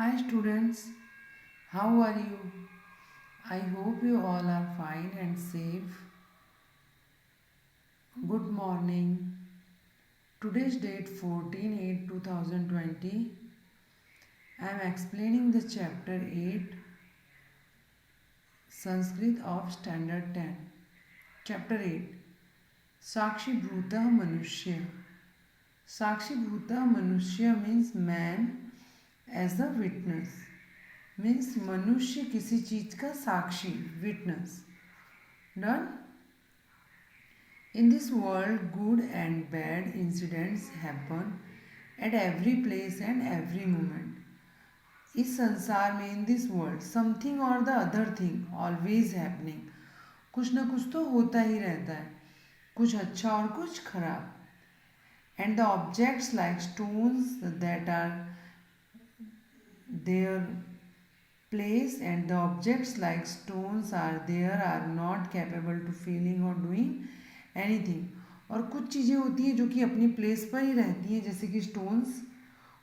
Hi students, how are you? I hope you all are fine and safe. Good morning. Today's date 14/8/2020. I am explaining the chapter 8 Sanskrit of Standard 10. Chapter 8 Sakshi Bhuta Manushya. Sakshi Bhuta Manushya means man as a witness. Means मनुष्य किसी चीज का साक्षी witness. Done? In this world, good and bad incidents happen at every place and every moment. इस संसार में in this world something और the other thing always happening. कुछ ना कुछ तो होता ही रहता है, कुछ अच्छा और कुछ खराब. And the objects like stones that are there place and the objects like stones are there are not capable to feeling or doing anything. और कुछ चीज़ें होती हैं जो कि अपनी प्लेस पर ही रहती हैं, जैसे कि स्टोन्स.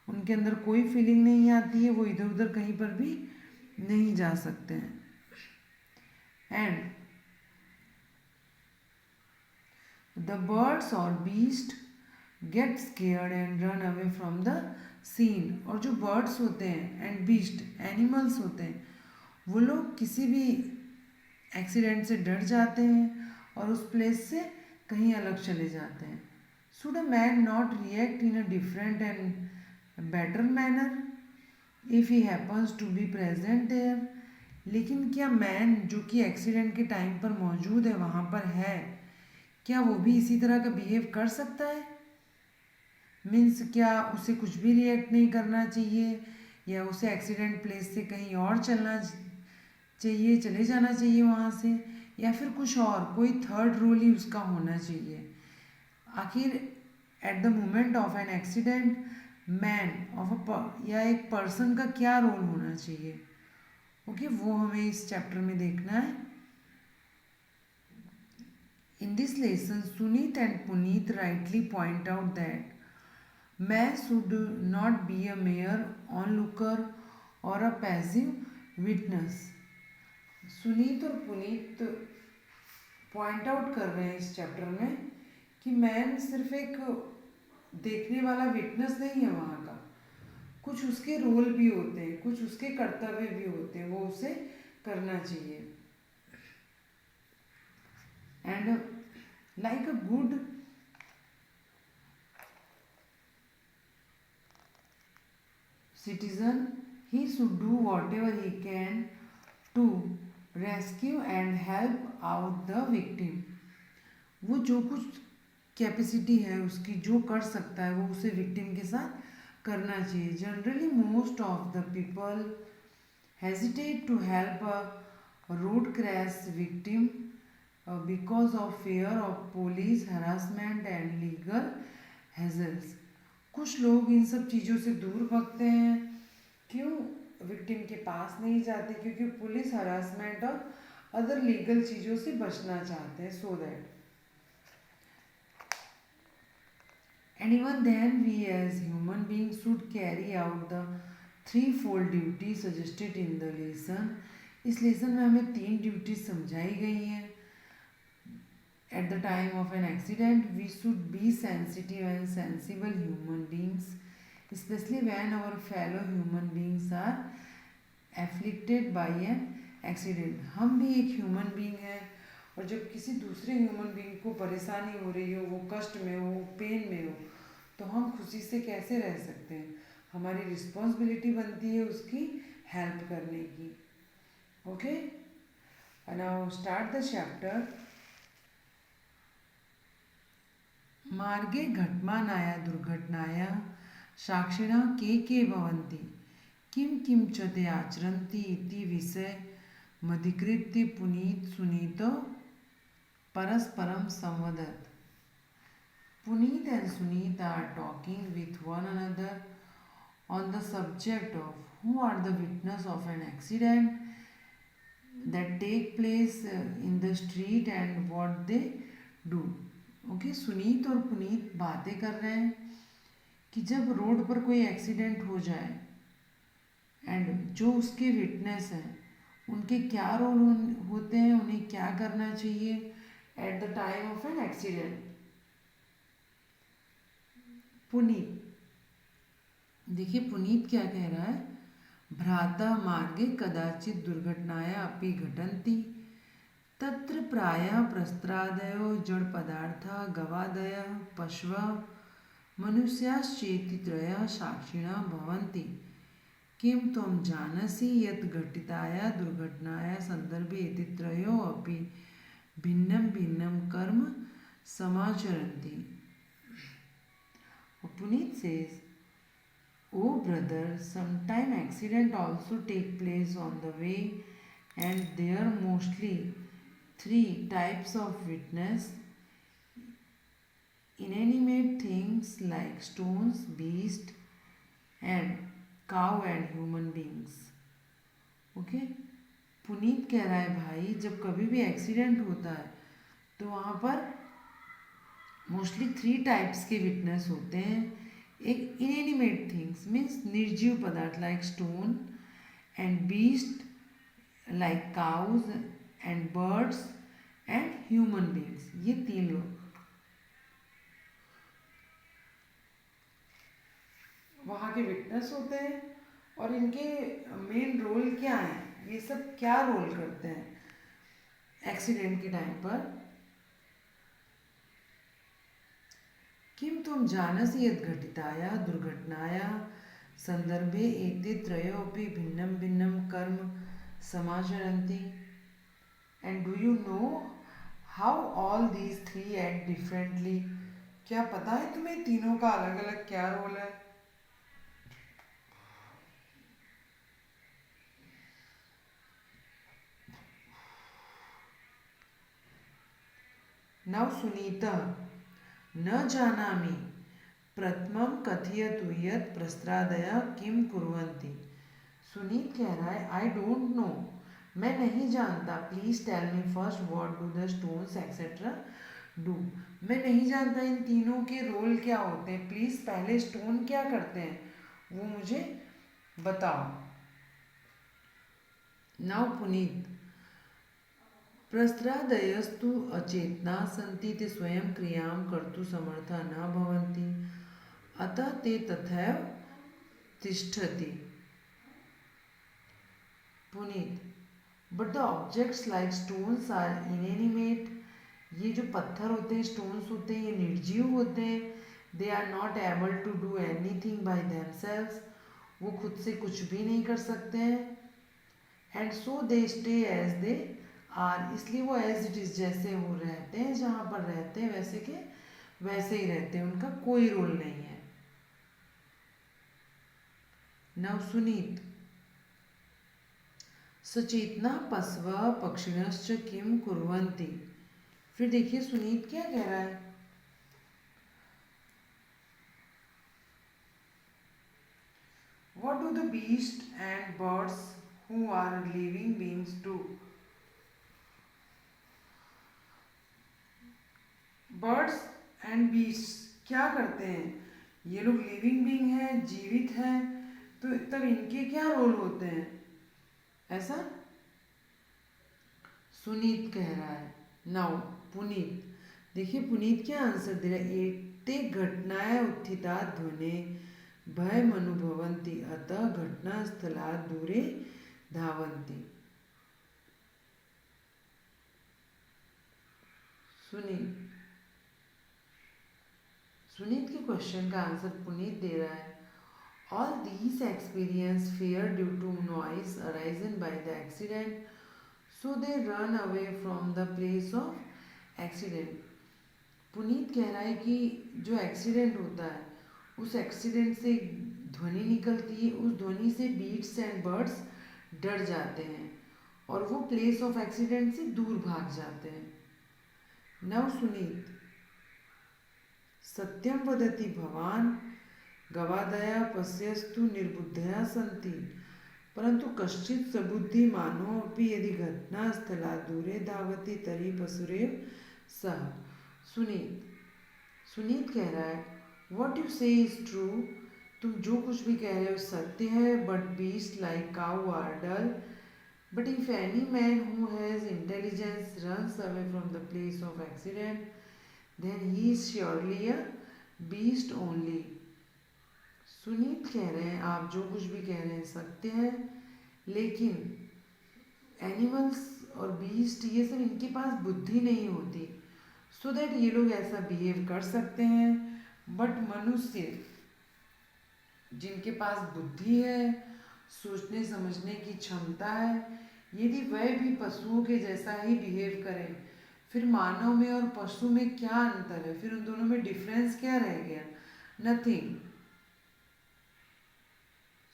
उनके अंदर कोई फीलिंग नहीं आती है, वो इधर उधर कहीं पर भी नहीं जा सकते हैं. एंड द बर्ड्स और beast get scared and run away from the scene. और जो बर्ड्स होते हैं एंड बीस्ट एनिमल्स होते हैं, वो लोग किसी भी एक्सीडेंट से डर जाते हैं और उस प्लेस से कहीं अलग चले जाते हैं. Should a man not react in a different and better manner if he happens to be present there. लेकिन क्या मैन जो कि एक्सीडेंट के टाइम पर मौजूद है, वहाँ पर है, क्या वो भी इसी तरह का बिहेव कर सकता है? मीन्स क्या उसे कुछ भी रिएक्ट नहीं करना चाहिए, या उसे एक्सीडेंट प्लेस से कहीं और चाहिए, चले जाना चाहिए वहाँ से, या फिर कुछ और कोई थर्ड रोल ही उसका होना चाहिए? आखिर at the moment of an accident man of या एक पर्सन का क्या रोल होना चाहिए? ओके, वो हमें इस चैप्टर में देखना है. In this lesson Sunit and Puneet rightly point out that man should not be a mere onlooker or a passive witness. Sunit और पुनीत पॉइंट आउट कर रहे हैं इस चैप्टर में कि मैन सिर्फ एक देखने वाला विटनेस नहीं है वहाँ का, कुछ उसके रोल भी होते हैं, कुछ उसके कर्तव्य भी होते हैं, वो उसे करना चाहिए. And like a good citizen, he should do whatever he can to rescue and help out the victim. वो जो कुछ कैपेसिटी है उसकी, जो कर सकता है, वो उसे विक्टिम के साथ करना चाहिए. Generally most of the people hesitate to help a road crash victim because of fear of police harassment and legal hassles. कुछ लोग इन सब चीज़ों से दूर भागते हैं. क्यों विक्टिम के पास नहीं जाते? क्योंकि पुलिस हरासमेंट और अदर लीगल चीज़ों से बचना चाहते हैं. So that and even then we as human being should carry out the three fold duty suggested in the lesson. इस लेसन में हमें 3 ड्यूटीज समझाई गई हैं. At the time of an accident, we should be sensitive and sensible human beings, especially when our fellow human beings are afflicted by an accident. हम भी एक human being हैं, और जब किसी दूसरे ह्यूमन बीइंग को परेशानी हो रही हो, वो कष्ट में हो, पेन में हो, तो हम खुशी से कैसे रह सकते हैं? हमारी रिस्पॉन्सिबिलिटी बनती है उसकी हेल्प करने की. Okay, now start the chapter. मार्गे घटमानाया दुर्घटनाया साक्षिणः के भवन्ति किं किं च ते आचरन्ति इति विषय मधिकृत्य Puneet सुनीतो परस्परम संवदत. Puneet and Sunit are talking with one another on the subject of who are the witness of an accident that take place in the street and what they do. Okay, Sunit और पुनीत बातें कर रहे हैं कि जब रोड पर कोई accident हो जाए एंड जो उसके विटनेस हैं उनके क्या रोल होते हैं, उन्हें क्या करना चाहिए eight the time of an accident. Puneet, देखिए पुनीत क्या कह रहा है, भ्राता मार्गे कदाचित दुर्घटनाया अपि घटन्ति तत्र प्रायः प्रस्त्रादयो जड़पदार्था गवादयः पशवः मनुष्याश्चेति त्रयः साक्षिणः भवन्ति। किं त्वं जानसि यत् घटिताया दुर्घटनाया सन्दर्भे एते त्रयो अपि भिन्नं भिन्नं कर्म समाचरन्ति। Puneet says, "Oh brother, sometime accident also take place on the way, and there are mostly three types of witness: inanimate things like stones, beast, and cow and human beings." Okay, Puneet कह रहा है भाई जब कभी भी accident होता है तो वहाँ पर मोस्टली थ्री टाइप्स के विटनेस होते हैं। एक इनएनिमेट थिंग्स मीन्स निर्जीव पदार्थ like stone, and beast like cows and birds and human beings, ये तीन लोग वहाँ के विटनेस होते हैं। और इनके मेन रोल क्या है, ये सब क्या रोल करते हैं एक्सीडेंट के टाइम पर। किम तुम जानसि यद् घटिताया दुर्घटनाया संदर्भे एते त्रयोपि भिन्नं भिन्नं कर्म समाचरन्ति, and do you know how all these three act differently. क्या पता है तुम्हें तीनों का अलग अलग क्या रोल है। नव सुनीता, न जानामि प्रथमं कथयतु यत् प्रस्त्रादयः किं कुर्वन्ति। सुनीत कह रहा है आई डोंट नो, मैं नहीं जानता, please tell me first what do the stones etcetera do. मैं नहीं जानता इन तीनों के रोल क्या होते हैं, प्लीज पहले स्टोन क्या करते हैं वो मुझे बताओ। नाउ पुनीत, प्रस्त्रादयस्तु अचेतना सन्ति, ते स्वयं क्रियां कर्तुं समर्था न भवन्ति, अतः ते तथैव तिष्ठति। Puneet, but the objects like stones are inanimate, ये जो पत्थर होते हैं स्टोन्स होते हैं ये निर्जीव होते हैं। They are not able to do anything by themselves, वो खुद से कुछ भी नहीं कर सकते हैं। And so they stay as they are, इसलिए वो एज इट इज, जैसे वो रहते हैं जहाँ पर रहते हैं वैसे के वैसे ही रहते हैं, उनका कोई रोल नहीं है। नव सुनीत, सचेतना पशव पक्षिणश्च किम कुर्वन्ति। फिर देखिए सुनीत क्या कह रहा है, what do the beast and birds who are living beings do. Birds and beast क्या करते हैं, ये लोग लिविंग बीइंग है, जीवित हैं, तो तब इनके क्या रोल होते हैं ऐसा सुनीत कह रहा है। नाउ पुनीत, देखिए पुनीत क्या आंसर दे रहा है, एते घटनाएं उत्थिता ध्वने भयम अनुभवन्ति, अतः घटना स्थलात् दूरे धावन्ति। सुनीत के क्वेश्चन का आंसर पुनीत दे रहा है, all these experience fear due to noise arisen by the accident, so they run away from the place of accident। Puneet कह रहा है कि जो एक्सीडेंट होता है उस एक्सीडेंट से ध्वनि निकलती है, उस ध्वनि से बीट्स एंड बर्ड्स डर जाते हैं और वो प्लेस ऑफ एक्सीडेंट से दूर भाग जाते हैं। नव सुनीत, सत्यम वदति भवान, गवादया पश्यस्तु निर्बुद्धया सन्ति, परंतु कश्चित् सबुद्धिमानो अपि यदि घटना स्थलात् दूरे धावति तर्हि पशुरेव सः। सुनीत कह रहा है, what you say is true, तुम जो कुछ भी कह रहे हो सत्य है, but beast like cow are dull. But if any man who has intelligence runs away from the place of accident, then he is surely a beast only. Sunit कह रहे हैं आप जो कुछ भी कह रहे हैं सत्य है, लेकिन एनिमल्स और बीस्ट ये सब इनके पास बुद्धि नहीं होती, सो दैट ये लोग ऐसा बिहेव कर सकते हैं. बट मनुष्य जिनके पास बुद्धि है, सोचने समझने की क्षमता है, यदि वह भी पशुओं के जैसा ही बिहेव करें, फिर मानव में और पशु में क्या अंतर है? फिर उन दोनों में डिफरेंस क्या रह गया? नथिंग.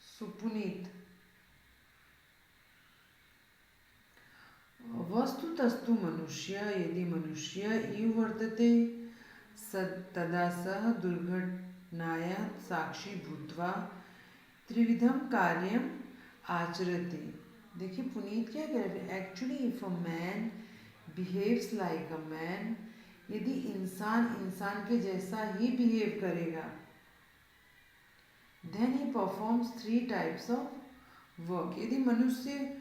सुपुनीत, वस्तुतस्तु मनुष्य यदि मनुष्य इव वर्तते तदा सह दुर्घटनायाः साक्षी भूत्वा त्रिविधम कार्यम आचरते. देखिए पुनीत क्या कह रहे हैं, actually if a man behaves like a man, यदि इंसान इंसान के जैसा ही बिहेव करेगा, then he performs 3 types of work. यदि मनुष्य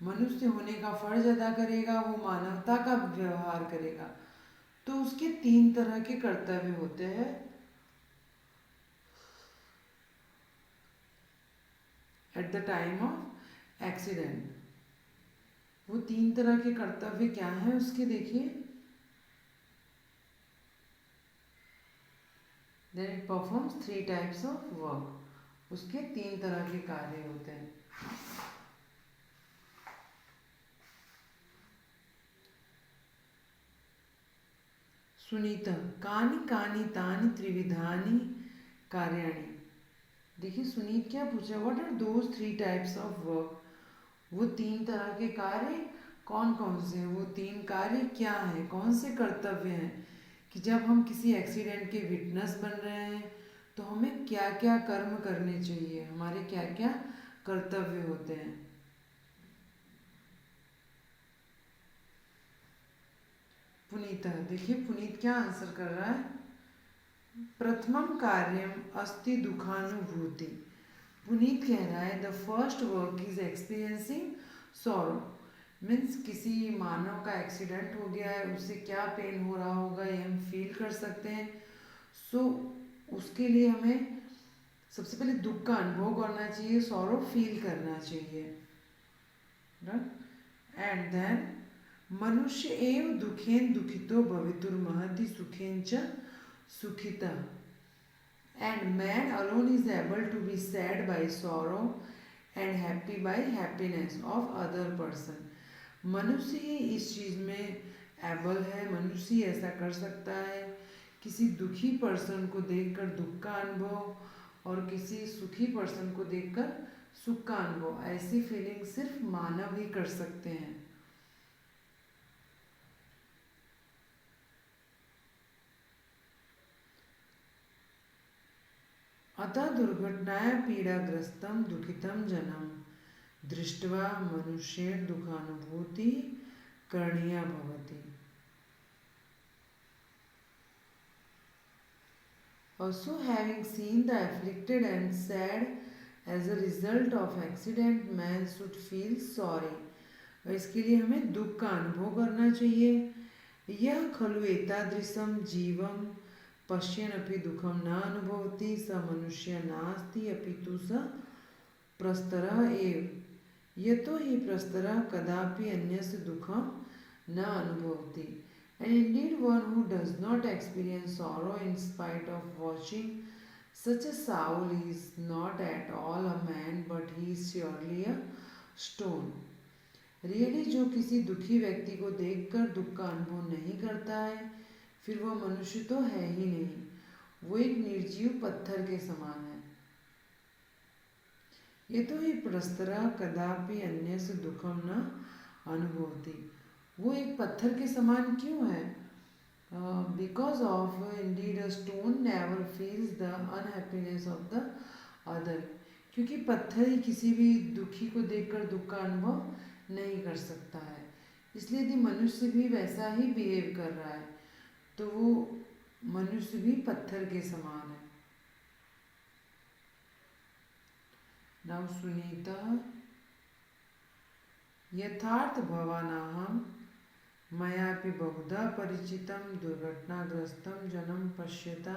मनुष्य होने का फर्ज अदा करेगा, वो मानवता का व्यवहार करेगा, तो उसके 3 तरह के कर्तव्य होते हैं. At the time of accident वो 3 तरह के कर्तव्य क्या हैं उसके, देखिए. Then it performs 3 types of work. उसके 3 तरह के कार्य होते हैं. सुनीता, कानि कानि तानि त्रिविधानि कार्याणि. देखिए सुनीत क्या पूछा, what are those 3 types of work. वो 3 तरह के कार्य कौन कौन से हैं? वो 3 कार्य क्या हैं, कौन से कर्तव्य हैं कि जब हम किसी एक्सीडेंट के विटनेस बन रहे हैं तो हमें क्या क्या कर्म करने चाहिए, हमारे क्या क्या कर्तव्य होते हैं. पुनीता, देखिए पुनीत क्या आंसर कर रहा है. प्रथमम कार्यम अस्ति दुखानुभूति. पुनीत कह रहा है the first work is experiencing sorrow. Means किसी मानव का एक्सीडेंट हो गया है, उससे क्या पेन हो रहा होगा ये हम फील कर सकते हैं. सो उसके लिए हमें सबसे पहले दुख का अनुभव करना चाहिए, सॉरो फील करना चाहिए. एंड देन मनुष्य एव दुखेन दुखितो भवितुर्महति सुखेन च सुखिता. And man alone is able to be sad by sorrow and happy by happiness of other person. मनुष्य ही इस चीज़ में एबल है, मनुष्य ऐसा कर सकता है, किसी दुखी पर्सन को देखकर दुख का अनुभव और किसी सुखी पर्सन को देखकर सुख का अनुभव, ऐसी फीलिंग सिर्फ मानव ही कर सकते हैं. अतः दुर्घटनाया पीड़ाग्रस्तं दुखितं जनं दृष्ट्वा मनुष्येर दुखानुभूति करणीया भवति. Also having seen the afflicted and sad as a result of accident, man should feel sorry. और इसके लिए हमें दुख का अनुभव करना चाहिए. यह खलु एतादृशं जीवं पश्यन्नपि दुखम न अनुभवति स मनुष्य नास्ति अपितु स प्रस्तरः एव. यतो हि प्रस्तरः कदापि अन्यस्य दुखम न अनुभवति. And indeed one who does not experience sorrow in spite of watching such a soul is not at all a man but he is surely a stone. Really जो किसी दुखी व्यक्ति को देखकर दुख का अनुभव नहीं करता है, फिर वह मनुष्य तो है ही नहीं, वो एक निर्जीव पत्थर के समान है. ये तो ही प्रस्तरा कदापि अन्य से दुखम न अनुभवती. वो एक पत्थर के समान क्यों है? Because of indeed a stone never feels the unhappiness of the other. क्योंकि पत्थर ही किसी भी दुखी को देखकर दुख का अनुभव नहीं कर सकता है. इसलिए यदि मनुष्य भी वैसा ही बिहेव कर रहा है तो वो मनुष्य भी पत्थर के समान है. नाउ सुनीता यथार्थ भवानाहं मयापि बहुधा परिचितं दुर्घटनाग्रस्तं जनं पश्यता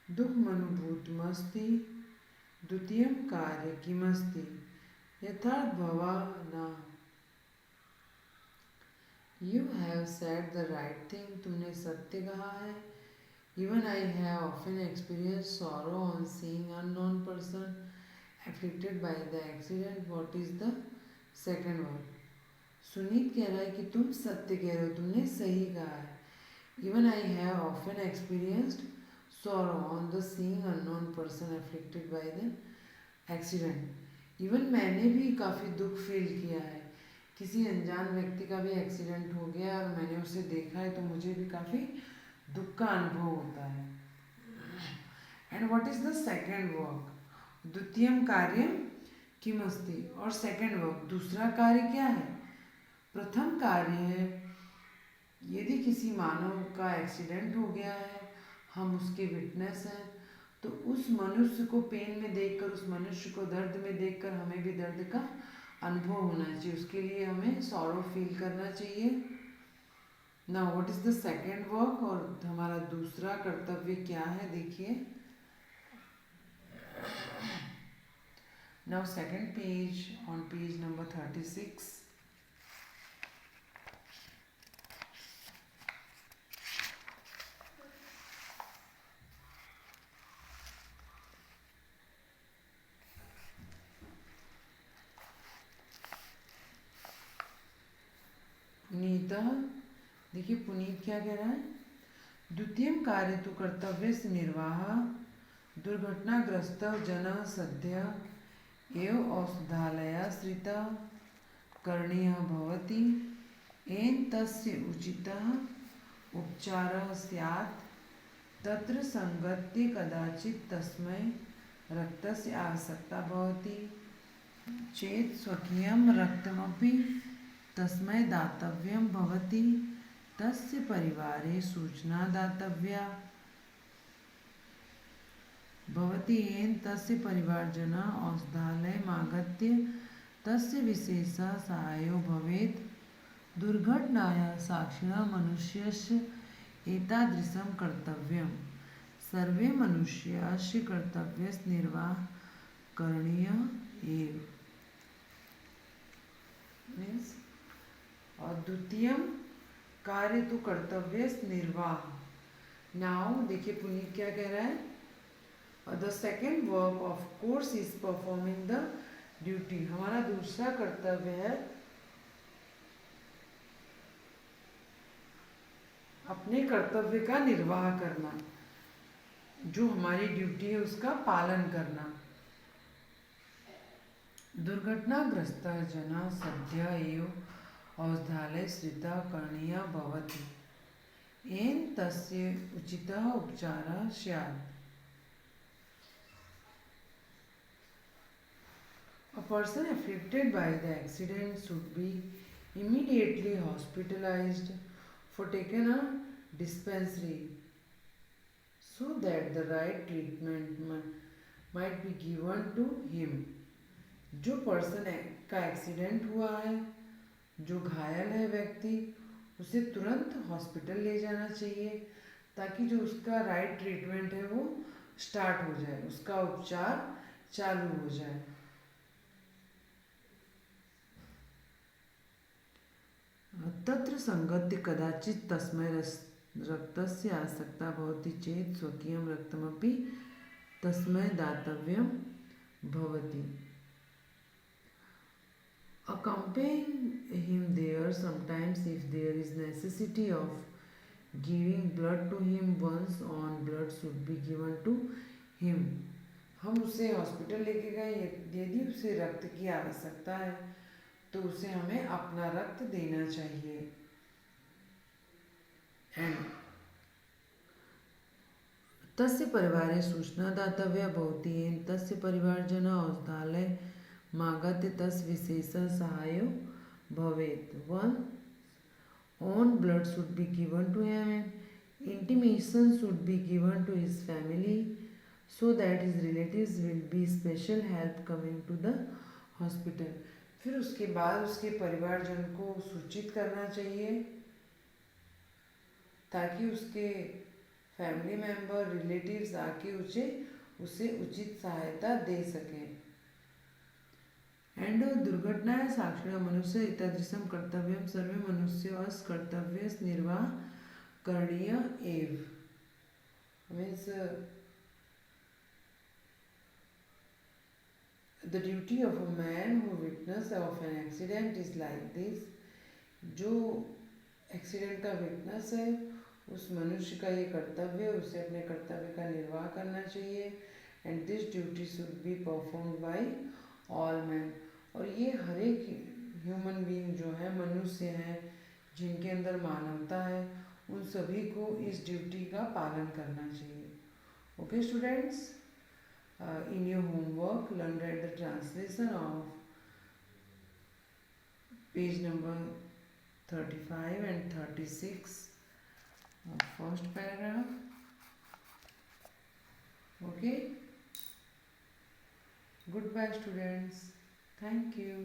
दुःखमनुभूतमस्ति द्वितीयं कार्य किमस्ति यथार्थ भवाना you have said the right thing तुमने सत्य कहा है even I have often experience sorrow on seeing unknown person affected by the accident what is the second word Sunit कह रहा है कि तुम सत्य कह रहे हो तुमने सही कहा है even I have often experienced sorrow on the seeing unknown person affected by the accident even मैंने भी काफ़ी दुख फील किया है किसी अनजान व्यक्ति का भी एक्सीडेंट हो गया और मैंने उसे देखा है तो मुझे भी काफ़ी दुख का अनुभव होता है and what is the second work द्वितीयम कार्य किमस्ति और सेकेंड वर्क दूसरा कार्य क्या है प्रथम कार्य है यदि किसी मानव का एक्सीडेंट हो गया है हम उसके विटनेस हैं तो उस मनुष्य को पेन में देखकर उस मनुष्य को दर्द में देखकर हमें भी दर्द का अनुभव होना चाहिए उसके लिए हमें सॉरो फील करना चाहिए now what is the second work और हमारा दूसरा कर्तव्य क्या है देखिए now second page on page number 36 पुनीता देखिए पुनीत क्या कह रहा है द्वितीय कार्य तो कर्तव्य से निर्वाह दुर्घटनाग्रस्त जन सद्य एव औषधालयाश्रित करणीय भवति एन तस्य उचितः उपचारः स्यात् तत्र संगत्य कदाचित् तस्मै रक्तस्य आवश्यकता भवति चेत् स्वकीयं रक्तमपि तस्मै दातव्यं भवति तस्य परिवारे सूचना दातव्या भवति येन तस्य परिवारजनाः औषधालयमागत्य तस्य विशेषः साहाय्यो भवेत् दुर्घटनायाः साक्षिणः मनुष्यस्य एतादृशं कर्तव्यं सर्वे मनुष्यास्य कर्तव्यस्य निर्वाहः करणीयः एव मीन्स और द्वितीयम कार्य तो कर्तव्य निर्वाह नाउ देखिए पुनीत क्या कह रहा है और the second work of course is performing the duty हमारा दूसरा कर्तव्य है अपने कर्तव्य का निर्वाह करना जो हमारी ड्यूटी है उसका पालन करना दुर्घटनाग्रस्त जना सद्य एव औषधालयश्रिता करणीया भवति येन तस्य उचितः उपचारः स्यात् A person afflicted by the accident should be immediately hospitalized for taken a dispensary so that the right treatment might be given to him. जो पर्सन का एक्सीडेंट हुआ है जो घायल है व्यक्ति उसे तुरंत हॉस्पिटल ले जाना चाहिए ताकि जो उसका राइट ट्रीटमेंट है वो स्टार्ट हो जाए उसका उपचार चालू हो जाए तत्र संगत्य कदाचित् तस्मै रक्तस्य आवश्यकता भवति चेत् स्वकीयं रक्तमपि तस्मै दातव्यं भवति accompany him there sometimes if there is necessity of giving blood to him once on blood should be given to him हम उसे हॉस्पिटल लेके गए यदि उसे रक्त की आवश्यकता है तो उसे हमें अपना रक्त देना चाहिए एंड तस्य परिवारे सूचना दातव्या भवति तस्य परिवारजनः औषधालय मागत्य तस् विशेष सहायो भवेत् one own blood should be given to him and intimation should be given to his family so that his relatives will be special help coming to the hospital. फिर उसके बाद उसके परिवारजन को सूचित करना चाहिए ताकि उसके फैमिली मेंबर रिलेटिव्स आके उसे उचित सहायता दे सकें. एंड दुर्घटनायां साक्षिणः मनुष्य एतादृशं कर्तव्यं सर्वे मनुष्याः कर्तव्यस्य निर्वाह करणीय एव. Means the duty of a man who witness of an accident is like this. जो एक्सीडेंट का विटनेस है उस मनुष्य का ये कर्तव्य, उसे अपने कर्तव्य का निर्वाह करना चाहिए. And this duty should be performed by all man. और ये हर एक ह्यूमन बीइंग जो है, मनुष्य हैं जिनके अंदर मानवता है, उन सभी को इस ड्यूटी का पालन करना चाहिए. Okay students, in your homework, learn write the translation of page number 35 and 36 of first paragraph. Okay. Goodbye students. Thank you.